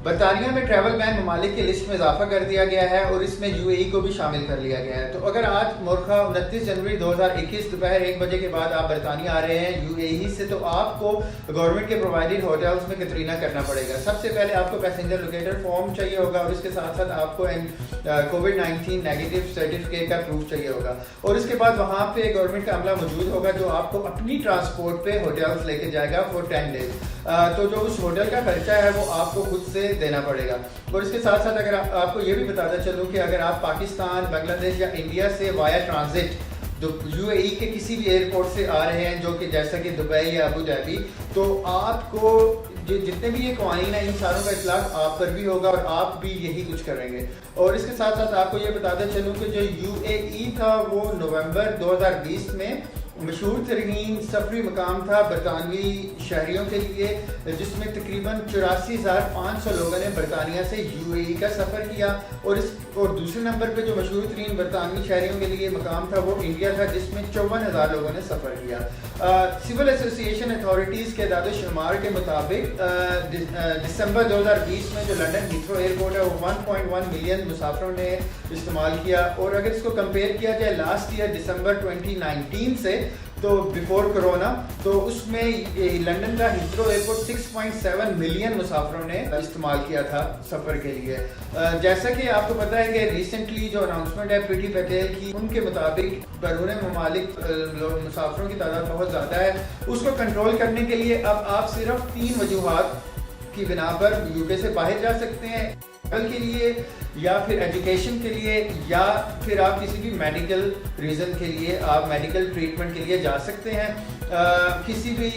برطانیہ میں ٹریول بین ممالک کی لسٹ میں اضافہ کر دیا گیا ہے اور اس میں یو اے ای کو بھی شامل کر لیا گیا ہے۔ تو اگر آج مورخہ 29 جنوری 2021 دوپہر 1 بجے کے بعد آپ برطانیہ آ رہے ہیں یو اے ای سے، تو آپ کو گورنمنٹ کے پرووائڈڈ ہوٹلز میں قطرینہ کرنا پڑے گا۔ سب سے پہلے آپ کو پیسنجر لوکیٹر فارم چاہیے ہوگا اور اس کے ساتھ ساتھ آپ کو کووڈ-19 نیگیٹو سرٹیفکیٹ کا پروف چاہیے ہوگا، اور اس کے بعد وہاں پہ گورنمنٹ کا عملہ موجود ہوگا جو آپ کو اپنی ٹرانسپورٹ پہ ہوٹلز لے کے جائے گا فور 10 ڈیز۔ تو جو اس ہوٹل کا خرچہ ہے وہ آپ کو خود سے دینا پڑے گا۔ اور اس کے ساتھ ساتھ اگر آپ کو یہ بھی بتاتا چلوں کہ اگر آپ پاکستان، بنگلہ دیش یا انڈیا سے وایا ٹرانزٹ یو اے ای کے کسی بھی ایئرپورٹ سے آ رہے ہیں، جو کہ جیسا کہ دبئی یا ابو ظہبی، تو آپ کو جتنے بھی یہ قوانین ہیں ان ساروں کا اطلاق آپ پر بھی ہوگا اور آپ بھی یہی کچھ کریں گے۔ اور اس کے ساتھ ساتھ آپ کو یہ بتاتا چلوں کہ جو یو اے ای تھا وہ نومبر 2020 میں مشہور ترین سفری مقام تھا برطانوی شہریوں کے لیے، جس میں تقریباً 84,500 لوگوں نے برطانیہ سے یو اے ای کا سفر کیا، اور دوسرے نمبر پہ جو مشہور ترین برطانوی شہریوں کے لیے مقام تھا وہ انڈیا تھا، جس میں 54,000 لوگوں نے سفر کیا۔ سول ایسوسی ایشن اتھارٹیز کے اعداد و شمار کے مطابق دسمبر 2020 میں جو لنڈن ہیتھرو ایئرپورٹ ہے وہ 1.1 ملین مسافروں نے استعمال کیا، اور اگر اس کو کمپیئر کیا جائے لاسٹ ایئر دسمبر 2019 سے، تو بیفور کرونا، تو اس میں لنڈن کا ہیتھرو ایئرپورٹ 6.7 ملین مسافروں نے استعمال کیا تھا سفر کے لیے۔ جیسا کہ آپ کو پتہ ہے کہ ریسنٹلی جو اناؤنسمنٹ ہے پریٹی پیٹیل کی، ان کے مطابق بیرون ممالک مسافروں کی تعداد بہت زیادہ ہے۔ اس کو کنٹرول کرنے کے لیے اب آپ صرف 3 وجوہات کی بنا پر یو کے سے باہر جا سکتے ہیں، کے لیے یا پھر ایجوکیشن کے لیے، یا پھر آپ کسی بھی میڈیکل ریزن کے لیے، آپ میڈیکل ٹریٹمنٹ کے لیے جا سکتے ہیں۔ کسی بھی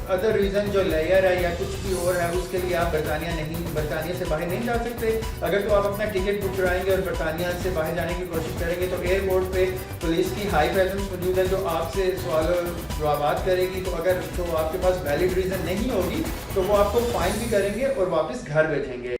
ادر ریزن جو لیئر ہے یا کچھ بھی اور ہے اس کے لیے آپ برطانیہ سے باہر نہیں جا سکتے۔ اگر تو آپ اپنا ٹکٹ بک کرائیں گے اور برطانیہ سے باہر جانے کی کوشش کریں گے تو ایئرپورٹ پہ پولیس کی ہائی پریزنس موجود ہے جو آپ سے سوال و جوابات کرے گی، تو اگر تو آپ کے پاس ویلڈ ریزن نہیں ہوگی تو وہ آپ کو فائن بھی کریں گے اور واپس گھر بھیجیں گے۔